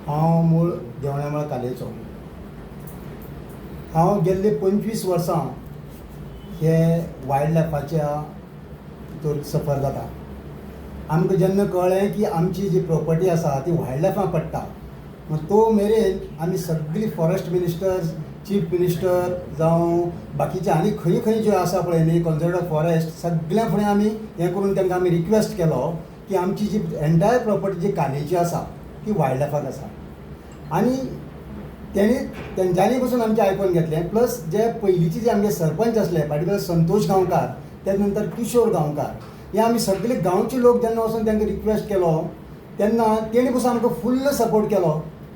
हांव मूळ देवळामळ कालेचो. हांव गेल्ली 25 वर्सां हे वायल्ड लायफाच्या हितूर सफर जाता. आमकां जेन्ना कळ्ळें की आमची जी प्रॉपर्टी आसा ती वायल्ड लायफाक पडटा, मग तो मेरेन आमी सगळी फॉरेस्ट मिनिस्टर्स, चीफ मिनिस्टर जावं बाकीचे आनी खंय खंय ज्यो आसा पळय न्ही कन्झर्वेड फॉरेस्ट, सगळ्या फुडें आमी हें करून तांकां आमी रिक्वेस्ट केलो की आमची जी एंटायर प्रॉपर्टी जी कालेची आसा ती वायल्ड लायफाक आसा. आनी तेंच्यांनी पसून आमचें आयकून घेतलें. प्लस जे पयलींचे जे आमचे सरपंच आसले, पार्टिक्युलर संतोश गांवकार, त्या नंतर किशोर गांवकार, हे आमी सगळे गांवचे लोक जेन्ना वचून तांकां रिक्वेस्ट केलो तेन्ना तेणी पसून आमकां फुल्ल सपोर्ट केलो.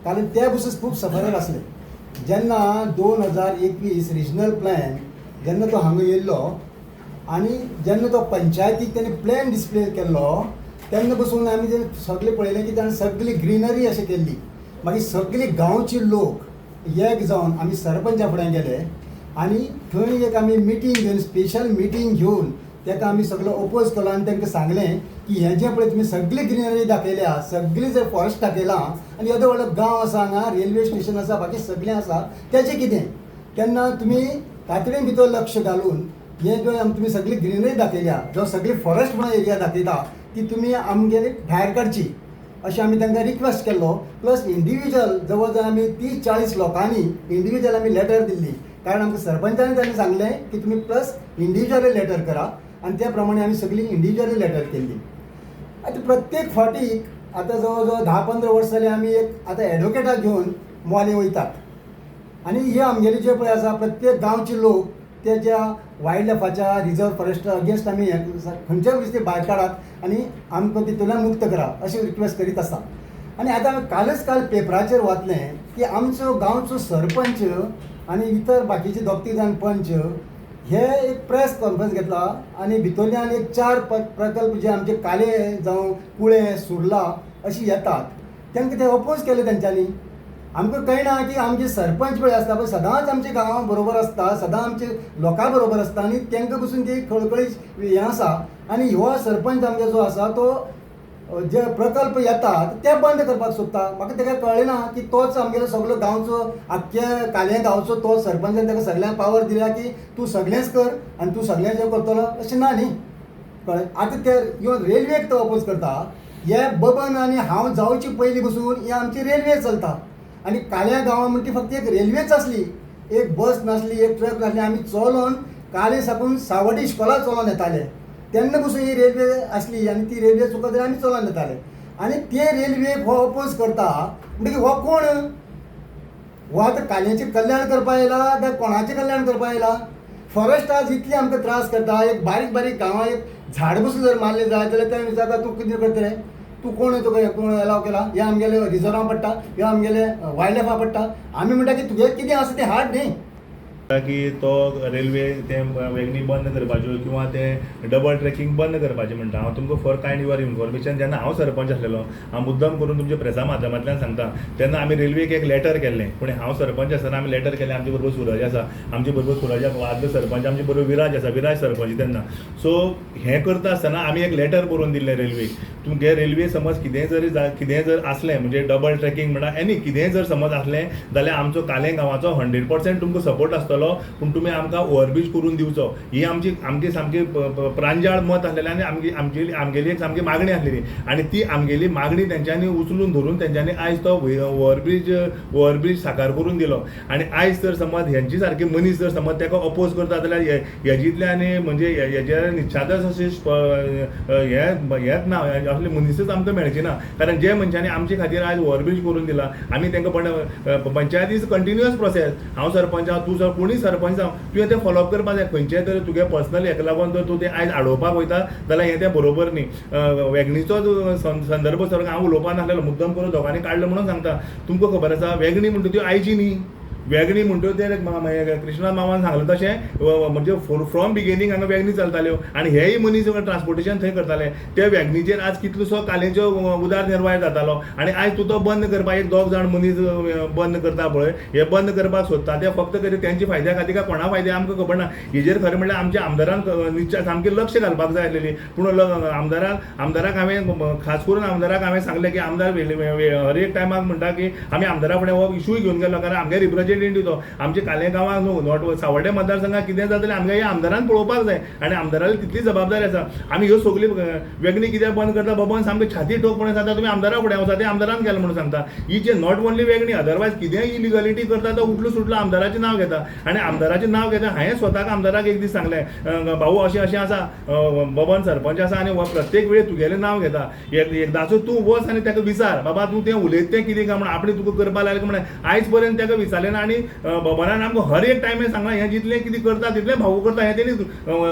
कारण ते पसून खूब सफरर आसले. जेन्ना 2021 रिजनल प्लॅन जेन्ना तो हांगा येयल्लो आनी जेन्ना तो पंचायतीक तेणी प्लॅन डिस्प्ले केल्लो तेन्ना पसून आमी ते सगळे पळयलें की ताणें सगळी ग्रिनरी अशें केल्ली. मागीर सगळे गांवचे लोक एक जावन आमी सरपंचा फुडें गेले आनी थंय एक आमी मिटींग घेवन, स्पेशल मिटींग घेवन ताका आमी सगळो ओपोज केलो आनी तांकां सांगलें की हें जें पळय तुमी सगळी ग्रिनरी दाखयल्या, सगळी जर फॉरेस्ट दाखयलां आनी येदो व्हडलो गांव आसा, हांगा रेल्वे स्टेशन आसा, बाकी सगळें आसा, तेजें कितें? तेन्ना तुमी तातडीन भितर लक्ष घालून हें जो तुमी सगळी ग्रिनरी दाखयल्या, जो सगळी फॉरेस्ट म्हणून एरिया दाखयता ती तुमी आमगेली भायर काडची अशें आमी तांकां रिक्वेस्ट केल्लो. प्लस इंडिविज्युअल जवळ जवळ आमी 30-40 लोकांनी इंडिविज्युअल आमी लेटर दिल्ली. कारण आमकां सरपंचानी तांणी सांगलें की तुमी प्लस इंडिविज्युअली लेटर करा आनी त्या प्रमाणे आमी सगळीं इंडिविज्युअली लेटर केल्ली. आतां प्रत्येक फावटीक आतां जवळ जवळ 10-15 वर्सां जालीं आमी एक आतां एडवोकेटाक घेवन मोले वयतात आनी हे आमगेले जे पळय आसा प्रत्येक गांवचे लोक ते ज्या वायल्ड लायफाच्या रिजर्व फॉरेस्टा अगेन्स्ट आमी खंयच्याय गोश्टी भायर काडात आनी आमकां तितूंतल्यान मुक्त करा अशी रिक्वेस्ट करीत आसा. आनी आतां काल पेपराचेर वाचलें की आमचो गांवचो सरपंच आनी इतर बाकीचे 2-3 जाण पंच हे एक प्रेस कॉन्फरन्स घेतला आनी भितरल्यान एक 4 प्रकल्प जे आमचे काले जावं कुळें, सुर्ला अशी येतात तांकां ते अपोज केले तेंच्यांनी. आमकां कळना की आमचे सरपंच पळय आसता पळय सदांच आमच्या गांवा बरोबर आसता, सदां आमचे लोकां बरोबर आसता आनी तांकां पसून ती खळखळी हें आसा. आनी हो सरपंच आमगे जो आसा तो जे प्रकल्प येतात ते बंद करपाक सोदता. म्हाका ताका कळना की तोच आमगेलो सगळो गांवचो आख्ख्या काले गांवचो तो सरपंचान ताका सगळ्यांक पावर दिल्या की तूं सगळेंच कर आनी तूं सगळें जें करतलो अशें ना न्ही. कळ्ळें? आतां ते इवन रेल्वेक तो अपोज करता. हे बबन आनी हांव जावचे पयलीं पसून ही आमची रेल्वे चलता आनी काल्या गांवां म्हणटी फक्त एक रेल्वेच आसली, एक बस नासली, एक ट्रक नासली. आमी चलोन काले साकून सावड्डी इश्कोला चलोन येताले तेन्ना पसून ही रेल्वे आसली आनी ती रेल्वे चुकत जाल्यार आमी चलोन येताले. आनी ते रेल्वेक हो अपोज करता म्हणटकीर हो कोण? हो आतां काल्याचें कल्याण करपा येयला काय कोणाचें कल्याण करपा येयला? फॉरेस्ट आज इतली आमकां त्रास करता. एक बारीक बारीक गांवां एक झाड पसून जर मारलें जाय जाल्यार ते विचारता तूं कितें करतलें? तूं कोण तुका कोण एलाव केला? हे आमगेले रिजर्वां पडटा, हे आमगेले वायल्ड लायफा पडटा. आमी म्हणटा की तुगे कितें आसा तें हाड न्ही. की तो रेल्वे ते वेगणी बंद करपाच्यो किंवा ते डबल ट्रॅकिंग बंद करपाचें म्हणटा. हांव तुमकां फॉर कायंड युअर इन्फॉर्मेशन जेन्ना हांव सरपंच आसलेलो, हांव मुद्दम करून तुमच्या प्रेसा माध्यमांतल्यान सांगता, तेन्ना आमी रेल्वेक एक लेटर केल्लें. पूण हांव सरपंच आसतना आमी लेटर केलें. आमचे बरोबर सुरज आसा, आमचे बरोबर सुरज आदलो सरपंच, आमचे बरोबर विराज आसा, विराज सरपंच तेन्ना. सो हें करता आसतना आमी एक लेटर बरोवन दिल्लें रेल्वेक. तुमगे रेल्वे समज कितेंय जर आसलें म्हणजे डबल ट्रॅकिंग म्हणा एनी कितेंय जर समज आसलें जाल्यार आमचो काले गांवाचो 100% तुमकां सपोर्ट आसतलो. पूण तुमी आमकां ओव्हरब्रीज करून दिवचो ही आमची सामकी प्रांजळ मत आसलेलें आनी आमगेली एक सामकी मागणी आसलेली. आनी ती आमगेली मागणी तेंच्यांनी उचलून धरून तेंच्यांनी आयज तो ओव्हरब्रीज साकार करून दिलो. आनी आयज जर समज हेंची सारके मनीस जर समज ताका अपोज करता जाल्यार हेजींतल्यान म्हणजे हेजेर निश्चातच अशें हेंच ना, असले मनीसच आमकां मेळचे ना. कारण जे मनशांनी आमचे खातीर आयज ओव्हरब्रीज करून दिला आमी तांकां पंचायत इज कंटिन्युअस प्रोसेस. हांव सरपंच हांव, तूं जर कोणूय सरपंच जावं, तुवें तें फॉलोअप करपाक जाय. खंयचेय तरी तुगे पर्सनल हेका लागून जर तूं तें आयज आडोवपाक वयता जाल्यार हें तें बरोबर न्ही. वेगणीचो संदर्भ सर हांव उलोवपा नासलेलो, मुद्दम करून दोगांनी काडलो म्हणून सांगता. तुमकां खबर आसा वेगणी म्हणटा त्यो आयची न्ही, वेगणी म्हणटो ते कृष्णा मामान सांगलें तशें म्हणजे फ्रॉम बिगिनींग हांगा वेगणी चलताल्यो आनी हेय मनीस ट्रान्सपोर्टेशन थंय करताले त्या वेगणीचेर आज कितलोसो कालेंचो उदारनिर्वाह जातालो आनी आयज तूं तो बंद करपाक एक 2 जाण मनीस बंद करता पळय हे बंद करपाक सोदता ते फक्त कितें तेंच्या फायद्या खातीर काय कोणा फायद्या आमकां खबर ना हेजेर खरें म्हणल्यार आमच्या आमदारान निश्चय सामकें लक्ष घालपाक जाय आसलेली पूण आमदाराक हांवें खास करून आमदाराक हांवें सांगलें की आमदार हर एक टायमाक म्हणटा की आमी आमदारा फुडें हो इशूय घेवन गेलो कारण आमगे रिप्रेझेंटेटिव्ह तो आमचे काले गांवांत न्हू नॉट सावड्डे मतदारसंघात कितें जातलें आमगे ह्या आमदारान पळोवपाक जाय आनी आमदाराली तितली जबाबदारी आसा आमी ह्यो सगळी वेगणी कित्याक बंद करता बाबा सामकें छाती ठोकपणे सांगता तुमी आमदारा फुडें वचा ते आमदारान केलें म्हणून सांगता ही जे नॉट ओन्ली वेगणी अदरवायज कितेंय इलिगलिटी करता तो उठलो सुटलो आमदाराचें नांव घेता आनी आमदाराचें नांव घेता हांवें स्वताक आमदाराक एक दीस सांगलें भाऊ अशें आसा बबन सरपंच आसा आनी प्रत्येक वेळी तुगेलें नांव घेता एकदाचो तूं वच आनी ताका विचार बाबा तूं तें उलयत तें कितें काय म्हण आपणें तुका करपा लायलें म्हण आयज पर्यंत ताका विचारलें ना आनी बबनान आमकां हर एक टायमेर सांगलां हें जितलें कितें करता तितलें भाऊ करता हें तेणी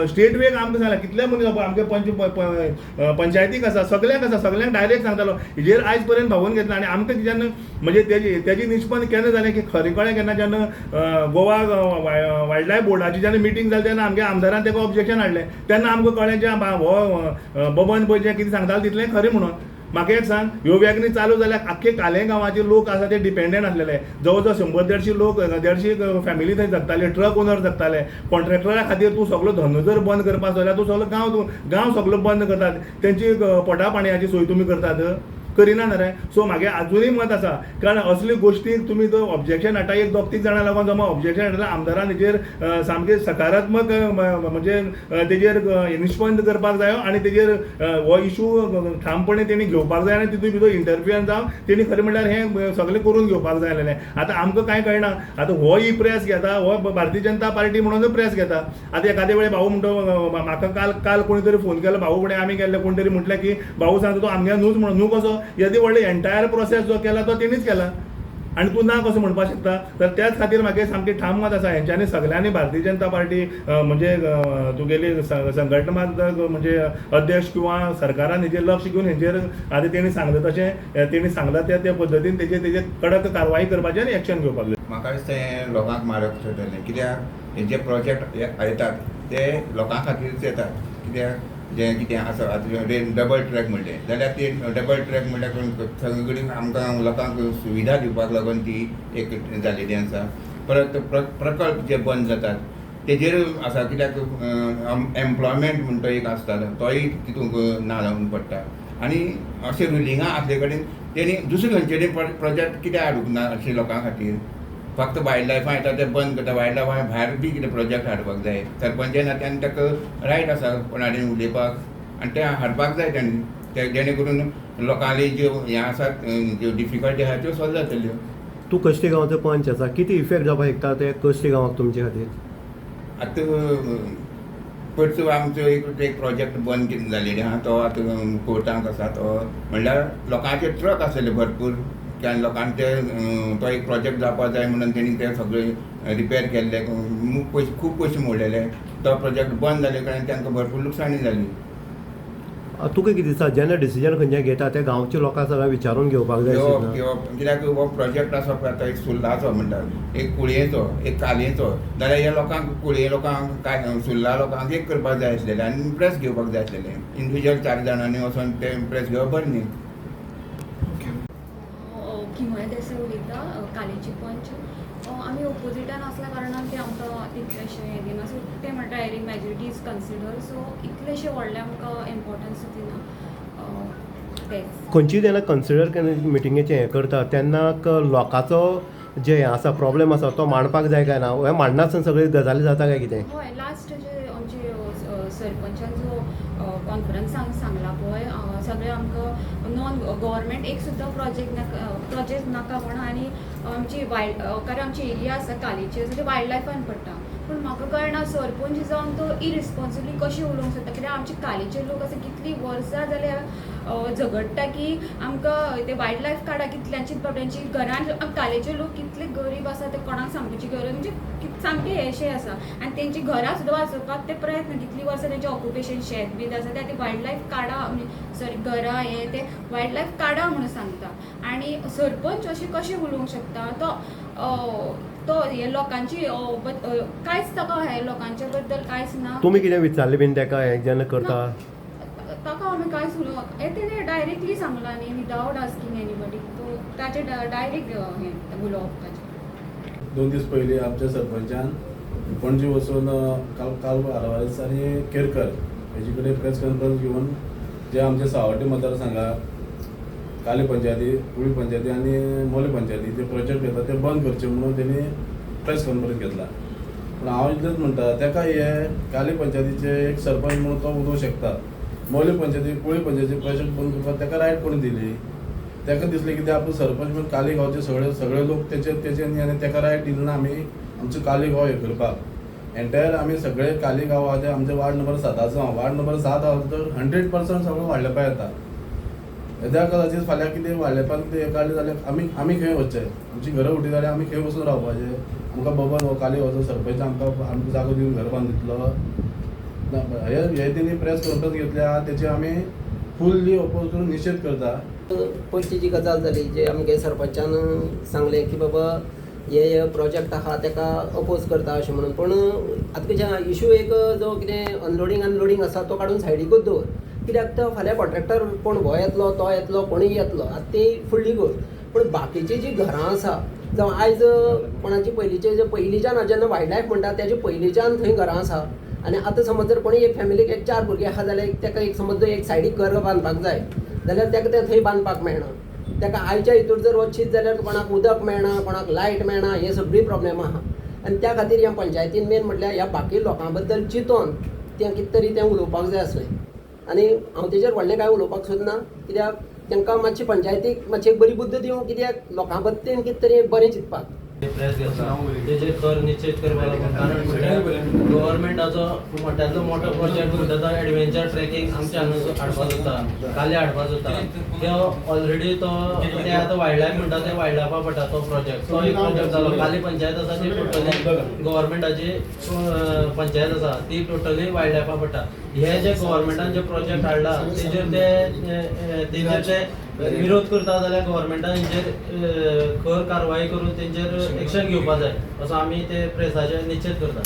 स्टेट वेक आमकां सांगलां कितले मनीस आमगे पंचायतीक आसा सगळ्यांक डायरेक्ट सांगतालो हेजेर आयज पर्यंत भावून घेतला आनी आमकां जेन्ना म्हणजे तेजी निश्पन्न केन्ना जालें की खरें कळ्ळें केन्ना जेन्ना गोवा वायल्ड लायफ बोर्डाची जेन्ना मिटींग जाली तेन्ना आमगे आमदारान तेका ऑब्जेक्शन हाडलें तेन्ना आमकां कळ्ळें जे हो बबन पळय जें कितें सांगतालो तितलें खरें म्हणून म्हाका एक सांग ह्यो वेगणी चालू जाल्यार आख्खे काले गांवाचे लोक आसा ते डिपेंडंट आसलेले जवळ जवळ 100-150 लोक 150 फॅमिली थंय जगताले ट्रक ओनर जगताले कॉन्ट्रॅक्टरा खातीर तूं सगळो धंदो जर बंद करपाक जाल्यार तूं सगळो गांव सगळो बंद करतात तेंची पोटा पाणयाची सोय तुमी करतात करिना न्हू रे सो म्हागे आजुनूय मत आसा कारण असले गोश्टीक तुमी तो ऑब्जेक्शन हाडटा एक 2-3 जाणां लागून जमा ऑब्जेक्शन हाडटा आमदारान हेजेर सामकें सकारात्मक म्हणजे तेजेर निश्पन्न करपाक जाय आनी तेजेर हो इशू ठामपणे तेणी घेवपाक जाय आनी तितून भितर इंटरफ्युअन्स जावन तेणी खरें म्हणल्यार हें सगळें करून घेवपाक जाय आसलेलें आतां आमकां कांय कळना आतां हो ही प्रेस घेता हो भारतीय जनता पार्टी म्हणून प्रेस घेता आतां एखादे वेळी भाऊ म्हणतो म्हाका काल कोणी तरी फोन केलो भाऊ फुडें आमी गेल्ले कोण तरी म्हटलें की भाऊ सांगता तो आमगे न्यूज म्हणून न्हू कसो येदी व्हडले एंटायर प्रोसेस जो केला तो तेणीच केला आनी तूं ना कसो म्हणपाक शकता तर त्याच खातीर म्हाका सामकें ठाम मत आसा हेंच्यांनी सगळ्यांनी भारतीय जनता पार्टी म्हणजे तुगेली संघटनात्मक म्हणजे अध्यक्ष किंवा सरकारान हेजेर लक्ष घेवन हेंचेर आतां तेणी सांगलें तशें तेणी सांगलां त्या पद्दतीन तेजेर कडक कारवाई करपाचें आनी एक्शन घेवपाक जाय म्हाका दिसता हें लोकांक मारक ठरतलें कित्याक हे जे प्रोजेक्ट येतात ते लोकां खातीरच येतात कित्याक जें कितें आसा आतां डबल ट्रॅक म्हणलें जाल्यार ती डबल ट्रॅक म्हणल्यार सगळी आमकां लोकांक सुविधा दिवपाक लागून ती एक जालेली आसा परत प्रकल्प जे बंद जातात तेजेर आसा कित्याक एम्प्लॉयमेंट म्हणटा तो एक आसतालो तोय तितूंक ना जावन पडटा आनी अशें रुलिंगा आसले कडेन तेणी दुसरे खंयचे प्रोजेक्ट कित्याक हाडूंक ना अशें लोकां खातीर फक्त वायल्ड लायफा येता ते बंद करता वायल्ड लायफा भायर बी कितें प्रोजेक्ट हाडपाक जाय सरपंचान आनी ताका रायट आसा कोणा कडेन उलयपाक आनी ते हाडपाक जाय तांणी ते जेणे करून लोकांली ज्यो हें आसात ज्यो डिफिकल्टी आसा त्यो सॉल्व जातल्यो तूं कश्टी गांवचो पंच आसा कितें इफेक्ट जावपाक शकता ते कश्टी गांवाक तुमचे खातीर आतां पयरचो आमचो एक प्रोजेक्ट बंद जालेले आहा तो आतां कोर्टांत आसा तो म्हणल्यार लोकांचे ट्रक आसले भरपूर कारण लोकांक ते तो एक प्रोजेक्ट जावपाक जाय म्हणून तेणी ते सगळे रिपेर केल्ले खूब पयशे मोडलेले तो प्रोजेक्ट बंद जाले कारण तांकां भरपूर लुकसाणी जाली तुका कितें दिसता जेन्ना डिसिजन खंयचें घेता ते गांवच्या लोकांक सगळ्यां विचारून घेवपाक जाय कित्याक हो प्रोजेक्ट आसा पळय आतां एक सुर्लाचो म्हणटात एक कुळयेचो एक कालयेचो जाल्यार हे लोकांक कुळये लोकांक काय सुर्ला लोकांक एक करपाक जाय आसलेलें आनी प्रेस घेवपाक जाय आसलेलें इंडिविज्युअल 4 जाणांनी वचोन ते प्रेस घेवप बरें न्ही किमय देसाय उलयता कालेची पंच आमी ओपोजिटान आसल्या कारणान ते आमकां तितलेशें हें दिना सो ते म्हणटा direct majority is consider so इतलेशें व्हडलें आमकां इम्पॉर्टन्स दिना तेंच खंयचीय जेन्ना कन्सिडर केन्ना मिटिंगेचें हें करता तेन्ना लोकांचो जे हें आसा प्रॉब्लेम आसा तो मांडपाक जाय काय ना हें मांडनासतना सगळी गजाली जाता काय कितें हय लास्ट जे आमचे सरपंचान जो कॉन्फरन्सांक सांगला पळय सगळे आमकां नॉन गव्हर्मेंट एक सुद्दां प्रोजेक्ट नाका म्हण आनी आमची कारण आमची एरिया आसा कालेची आसा ते वायल्ड लायफान पडटा पूण म्हाका कळना सरपंच जावन तो इरिस्पॉन्सिबली कशें उलोवंक शकता कित्याक आमचे कालेचे लोक आसा कितलीं वर्सां जाल्यार झगडटा की आमकां ते वायल्ड लायफ काडा कितल्यांची तेंची घरान कालेचे लोक कितले गरीब आसा ते कोणाक सांगपाची गरज म्हणजे सामकें हेशें आसा आनी तेंची घरां सुद्दां वाचोवपाक ते प्रयत्न कितलीं वर्सां तेंचें ऑक्युपेशन शेत बी आसा ते वायल्ड लायफ काडा सॉरी घरां हे ते वायल्ड लायफ काडा म्हणून सांगता आनी सरपंच अशें कशें उलोवंक शकता तो तो हे लोकांची कांयच ताका हे लोकांच्या बद्दल कांयच ना. तुमी कितें विचारलें बीन ताका हें जेन्ना करता? ताका आमी कांयच उलोवंक तेणें डायरेक्टली सांगलां न्ही विदावट आस्किंग एनीबडी. ताचें डायरेक्ट हें उलोवप ताचें. 2 दीस पयलीं आमच्या सरपंचान पणजे वचून काल आरवारीस आनी केरकर हेजे कडेन प्रेस कॉन्फरन्स घेवन जे आमचे सावड्डे मतदारसंघात काली पंचायती, कुळी पंचायती आनी मोले पंचायती जे प्रोजेक्ट येता ते बंद करचे म्हणून तेणी प्रेस कॉन्फरन्स घेतला. पूण हांव इतलेंच म्हणटा ताका हे काली पंचायतीचे एक सरपंच म्हणून तो उलोवंक शकता. मोले पंचायती, कुळी पंचायती प्रोजेक्ट बंद करपाक ताका रायट कोणी दिली? ताका दिसलें कितें आपूण सरपंच म्हणून काली गांवचे सगळे लोक तेचे आनी ताका रायट दिलो ना आमी आमचो काली गांव हे करपाक. एंटायर आमी सगळे काली गांवाचे आमचे वार्ड नंबर 7 वार्ड नंबर 7 तर 100% सगळो वाडलेपा येता. येद्या कदाचित फाल्यां कितें वाडलेपान कितें हे काडलें जाल्यार आमी खंय वचचें? आमची घरां उठी जाल्यार आमी खंय वचून रावपाचें? आमकां बाबा हो काली गांवचो सरपंच आमकां जागो दिवन घर बांदून दितलो? हे तेणी प्रेस कॉन्फरन्स घेतल्या तेचे आमी फुल्ली ओपोज करून निशेध करता. पयलीं जी गजाल जाली जे आमगे सरपंचान सांगलें की बाबा हे प्रोजेक्ट आहा ताका अपोज करता अशें म्हणून. पूण आतां इशू एक जो कितें अनलोडींग आसा तो काडून सायडीकूच दवर. कित्याक तो फाल्यां कॉन्ट्रॅक्टर कोण हो येतलो तो येतलो कोणूय येतलो आतां ती फुडली गोश्ट. पूण बाकीची जी घरां आसा जावं आयज कोणाची पयलींच्यान जेन्ना वायल्ड लायफ म्हणटा तेजे पयलींच्यान थंय घरां आसा आनी आतां समज जर कोणी एक फॅमिलीक 4 भुरगे आहा जाल्यार ताका एक समज एक सायडीक घर बांदपाक जाय जाल्यार ताका तें थंय बांदपाक मेळना. ताका आयच्या हितूर जर वचशीत जाल्यार कोणाक उदक मेळना, कोणाक लायट मेळना, हे सगळी प्रॉब्लेम आहा. आनी त्या खातीर ह्या पंचायतीन मेन म्हटल्यार ह्या बाकी लोकां बद्दल चिंतोन तें कितें तरी तें उलोवपाक जाय आसलें. आनी हांव तेजेर व्हडलें कांय उलोवपाक सोदना कित्याक तांकां मातशी पंचायतीक मातशी एक बरी बुद्द दिवं कित्याक लोकां बद्दल कितें तरी बरें चिंतपाक. प्रेस घेतला तेजेर कर निश्चित करपाक लागून. कारण म्हटल्यार गव्हर्मेंटाचो मोठ्यांतलो मोठो प्रोजेक्ट म्हणटा तो एडवेंचर ट्रेकिंग आमच्या हांगा हाडपाचो जाता, काली हाडपाचो जाता. तो ऑलरेडी तो ते आतां वायल्ड लायफ म्हणटा ते वायल्ड लायफा पडटा तो प्रोजेक्ट. तो एक प्रोजेक्ट जालो. काली पंचायत आसा ती टोटली गव्हर्मेंटाची पंचायत आसा ती टोटली वायल्ड लायफा पडटा. हे जे गव्हर्मेंटान जे प्रोजेक्ट हाडला तेजेर ते विरोध करता जाल्यार गव्हर्मेंटान हेंचेर खर कारवाई करून तेंचेर एक्शन घेवपाक जाय असो आमी ते प्रेसाचेर निश्चित करता.